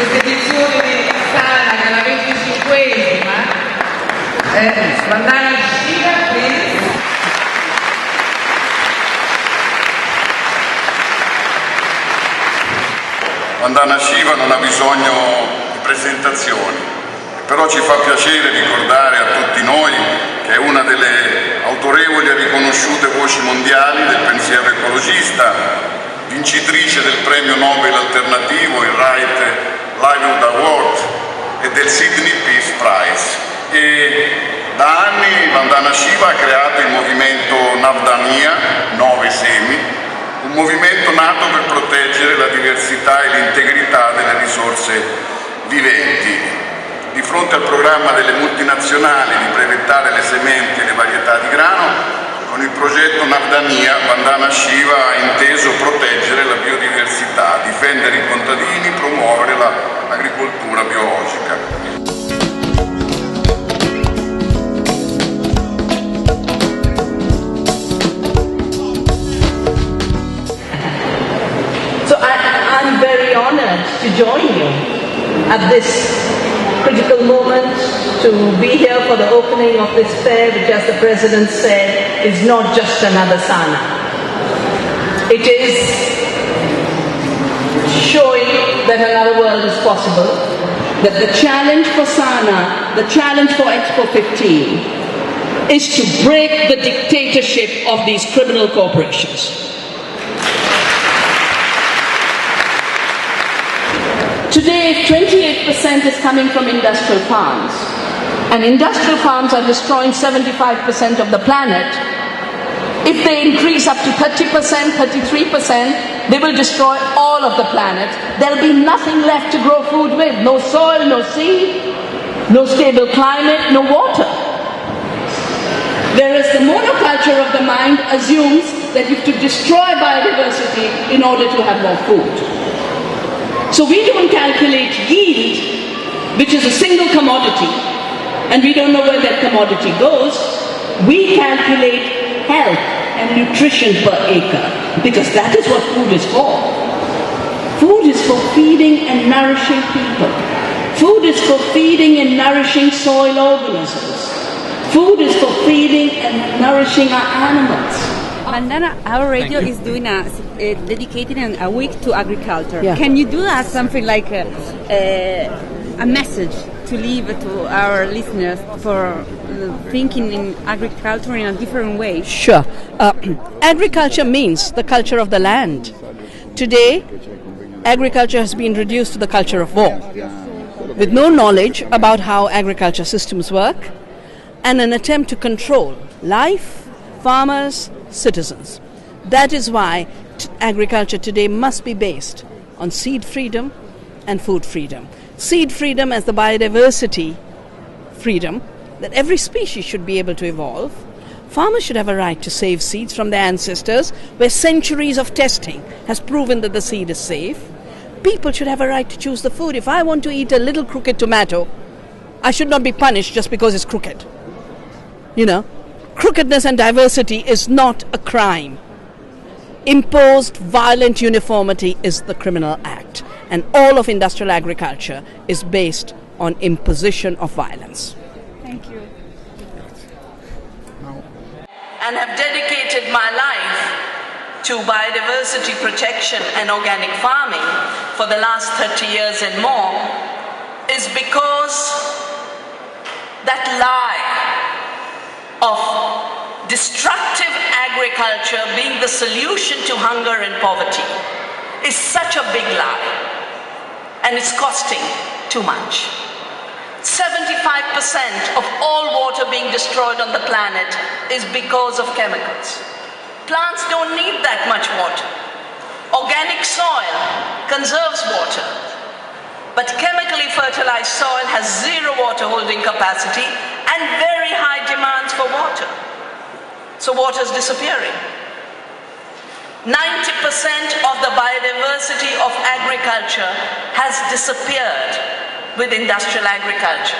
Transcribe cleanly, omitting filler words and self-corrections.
questa edizione di Città, che è la 25esima, Vandana Shiva, please. Vandana Shiva non ha bisogno di presentazioni, però ci fa piacere ricordare a tutti noi che è una delle autorevoli e riconosciute voci mondiali del pensiero ecologista, vincitrice del premio Nobel alternativo, il Right Livelihood Award e del Sydney Peace Prize. E da anni Vandana Shiva ha creato il movimento Navdaniya, 9 semi, un movimento nato per proteggere la diversità e l'integrità delle risorse viventi. Di fronte al programma delle multinazionali di brevettare le sementi e le varietà di grano, con il progetto Navdaniya, Vandana Shiva ha inteso proteggere la biodiversità, difendere i contadini, promuovere l'agricoltura biologica. So I'm very honored to join you at this critical moment, to be here for the opening of this fair, which, as the President said, is not just another sana. It is showing that another world is possible, that the challenge for Sana, the challenge for Expo 15, is to break the dictatorship of these criminal corporations. Today, 28% is coming from industrial farms, and industrial farms are destroying 75% of the planet. If they increase up to 30%, 33%, they will destroy all of the planet. There will be nothing left to grow food with. No soil, no seed, no stable climate, no water. Whereas the monoculture of the mind assumes that you have to destroy biodiversity in order to have more food. So we don't calculate yield, which is a single commodity, and we don't know where that commodity goes. We calculate health and nutrition per acre, because that is what food is for. Food is for feeding and nourishing people. Food is for feeding and nourishing soil organisms. Food is for feeding and nourishing our animals. Vandana, our radio is doing dedicating a week to agriculture. Yeah. Can you do us something like a message to leave to our listeners for thinking in agriculture in a different way? Sure. Agriculture means the culture of the land. Today, agriculture has been reduced to the culture of war, with no knowledge about how agriculture systems work, and an attempt to control life, farmers, citizens. That is why agriculture today must be based on seed freedom and food freedom. Seed freedom as the biodiversity freedom, that every species should be able to evolve. Farmers should have a right to save seeds from their ancestors, where centuries of testing has proven that the seed is safe. People should have a right to choose the food. If I want to eat a little crooked tomato, I should not be punished just because it's crooked. You know? Crookedness and diversity is not a crime. Imposed violent uniformity is the criminal act, and all of industrial agriculture is based on imposition of violence. Thank you. And have dedicated my life to biodiversity protection and organic farming for the last 30 years and more is because that lie of destructive agriculture being the solution to hunger and poverty is such a big lie, and it's costing too much. 75% of all water being destroyed on the planet is because of chemicals. Plants don't need that much water. Organic soil conserves water, but chemically fertilized soil has zero water holding capacity and very high demands for water. So water is disappearing. 90% of the biodiversity of agriculture has disappeared with industrial agriculture.